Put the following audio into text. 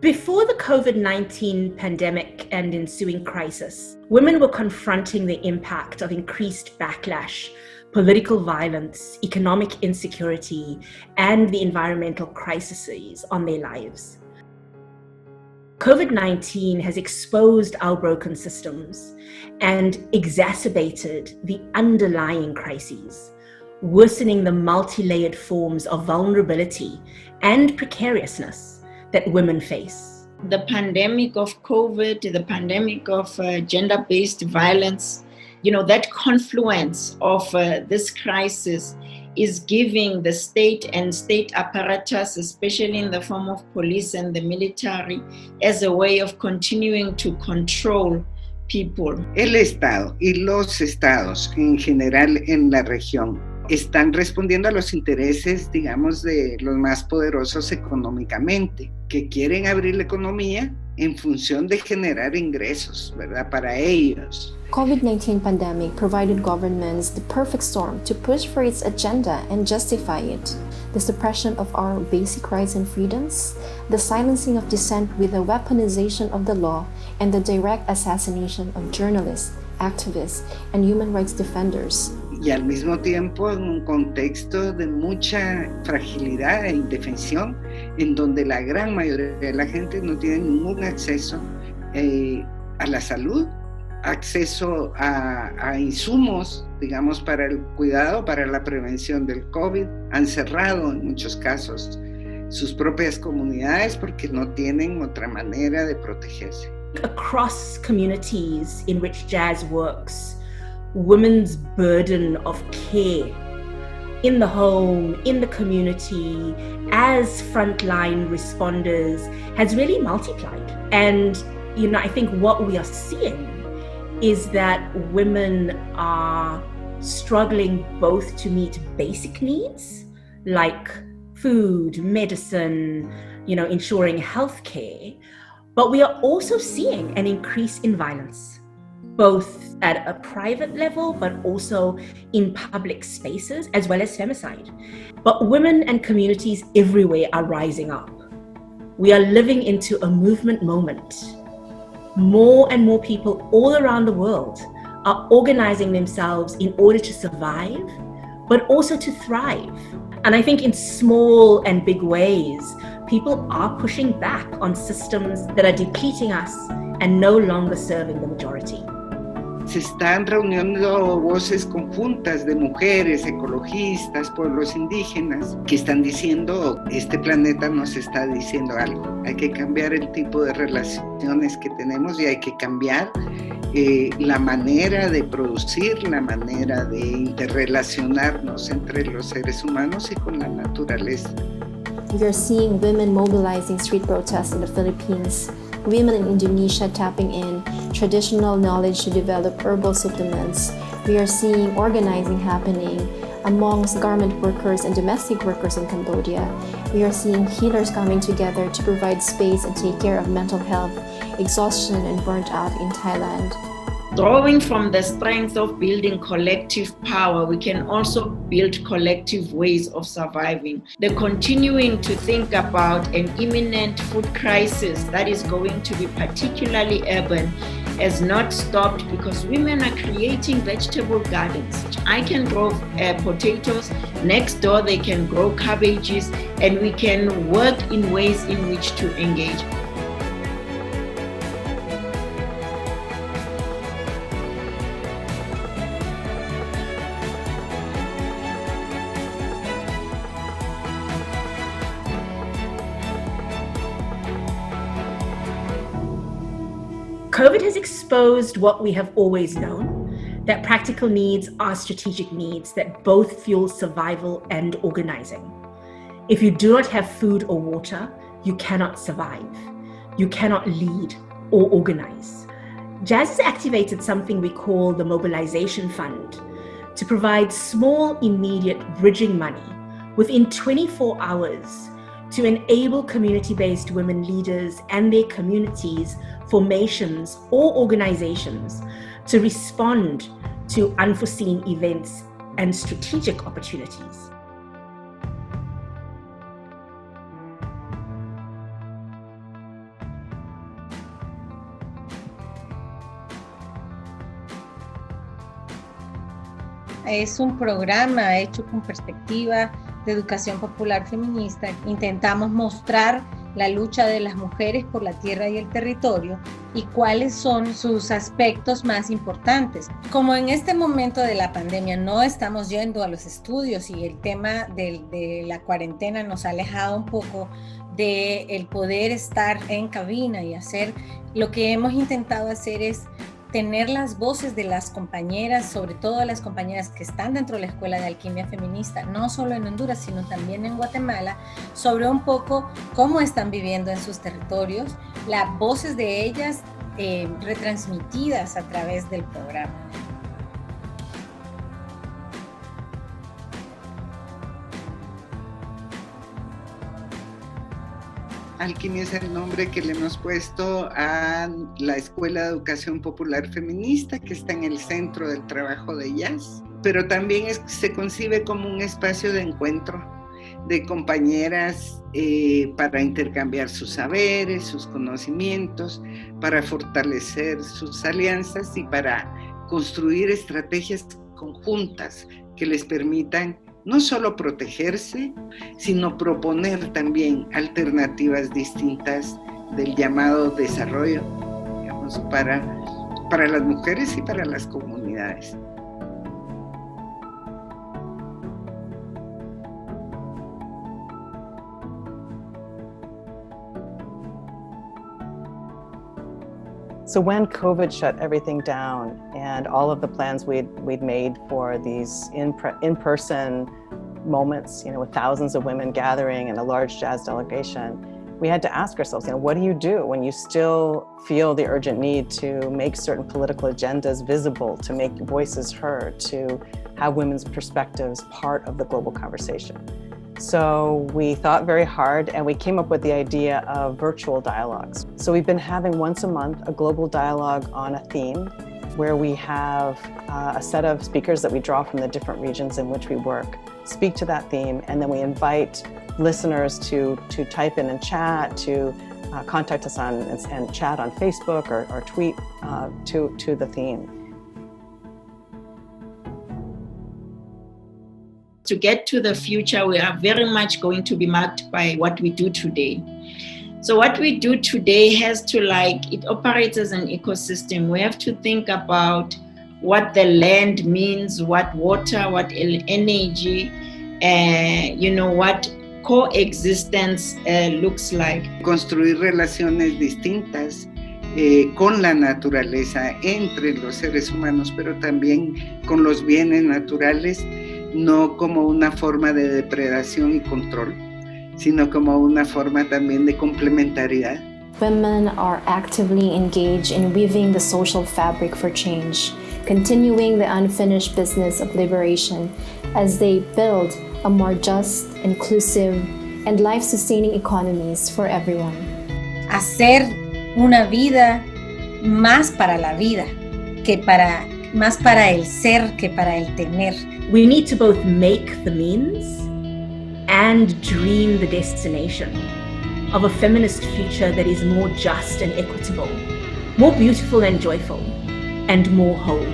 Before the COVID-19 pandemic and ensuing crisis, women were confronting the impact of increased backlash, political violence, economic insecurity, and the environmental crises on their lives. COVID-19 has exposed our broken systems and exacerbated the underlying crises, worsening the multi-layered forms of vulnerability and precariousness that women face. The pandemic of COVID, the pandemic of gender-based violence, that confluence of this crisis is giving the state and state apparatus, especially in the form of police and the military, as a way of continuing to control people. El Estado y los estados en general en la región están respondiendo a los intereses, digamos, de los más poderosos económicamente, que quieren abrir la economía en función de generar ingresos, ¿verdad? Para ellos. COVID-19 pandemic provided governments the perfect storm to push for its agenda and justify it. The suppression of our basic rights and freedoms, the silencing of dissent with the weaponization of the law, and the direct assassination of journalists, activists, and human rights defenders. Y al mismo tiempo en un contexto de mucha fragilidad e indefensión, en donde la gran mayoría de la gente no tiene ningún acceso a la salud, acceso a insumos, digamos, para el cuidado, para la prevención del COVID. Han cerrado en muchos casos sus propias comunidades porque no tienen otra manera de protegerse. Across communities in which JASS works, women's burden of care in the home, in the community, as frontline responders has really multiplied. And, I think what we are seeing is that women are struggling both to meet basic needs like food, medicine, ensuring healthcare, but we are also seeing an increase in violence, both at a private level, but also in public spaces, as well as femicide. But women and communities everywhere are rising up. We are living into a movement moment. More and more people all around the world are organizing themselves in order to survive, but also to thrive. And I think in small and big ways, people are pushing back on systems that are depleting us and no longer serving the majority. Se están reuniendo voces conjuntas de mujeres, ecologistas, pueblos indígenas, que están diciendo, este planeta nos está diciendo algo. Hay que cambiar el tipo de relaciones que tenemos y hay que cambiar la manera de producir, la manera de interrelacionarnos entre los seres humanos y con la naturaleza. We are seeing women mobilizing street protests in the Philippines, women in Indonesia tapping in traditional knowledge to develop herbal supplements. We are seeing organizing happening amongst garment workers and domestic workers in Cambodia. We are seeing healers coming together to provide space and take care of mental health, exhaustion, and burnt out in Thailand. Drawing from the strength of building collective power, we can also build collective ways of surviving. The continuing to think about an imminent food crisis that is going to be particularly urban has not stopped because women are creating vegetable gardens. I can grow potatoes, next door they can grow cabbages, and we can work in ways in which to engage. COVID has exposed what we have always known, that practical needs are strategic needs that both fuel survival and organizing. If you do not have food or water, you cannot survive. You cannot lead or organize. JASS has activated something we call the Mobilization Fund to provide small, immediate bridging money within 24 hours to enable community-based women leaders and their communities, formations, or organizations to respond to unforeseen events and strategic opportunities. es un programa hecho con perspectiva de educación popular feminista. Intentamos mostrar la lucha de las mujeres por la tierra y el territorio y cuáles son sus aspectos más importantes. Como en este momento de la pandemia no estamos yendo a los estudios y el tema de la cuarentena nos ha alejado un poco del poder estar en cabina y hacer, lo que hemos intentado hacer es tener las voces de las compañeras, sobre todo las compañeras que están dentro de la Escuela de Alquimia Feminista, no solo en Honduras, sino también en Guatemala, sobre un poco cómo están viviendo en sus territorios, las voces de ellas retransmitidas a través del programa. Alquimia es el nombre que le hemos puesto a la Escuela de Educación Popular Feminista, que está en el centro del trabajo de JASS, pero también se concibe como un espacio de encuentro de compañeras para intercambiar sus saberes, sus conocimientos, para fortalecer sus alianzas y para construir estrategias conjuntas que les permitan no solo protegerse, sino proponer también alternativas distintas del llamado desarrollo, digamos, para las mujeres y para las comunidades. So when COVID shut everything down and all of the plans we'd made for these in-person moments, with thousands of women gathering and a large JASS delegation, we had to ask ourselves, what do you do when you still feel the urgent need to make certain political agendas visible, to make voices heard, to have women's perspectives part of the global conversation? So we thought very hard and we came up with the idea of virtual dialogues. So we've been having once a month a global dialogue on a theme where we have a set of speakers that we draw from the different regions in which we work, speak to that theme, and then we invite listeners to type in and chat, to contact us on and chat on Facebook or tweet to the theme. To get to the future, we are very much going to be marked by what we do today. So what we do today has to it operates as an ecosystem. We have to think about what the land means, what water, what energy, what coexistence looks like. Construir relaciones distintas con la naturaleza, entre los seres humanos, pero también con los bienes naturales, no como una forma de depredación y control, sino como una forma también de complementariedad. Women are actively engaged in weaving the social fabric for change, continuing the unfinished business of liberation as they build a more just, inclusive, and life-sustaining economies for everyone. Hacer una vida más para la vida, más para el ser que para el tener. We need to both make the means and dream the destination of a feminist future that is more just and equitable, more beautiful and joyful, and more whole.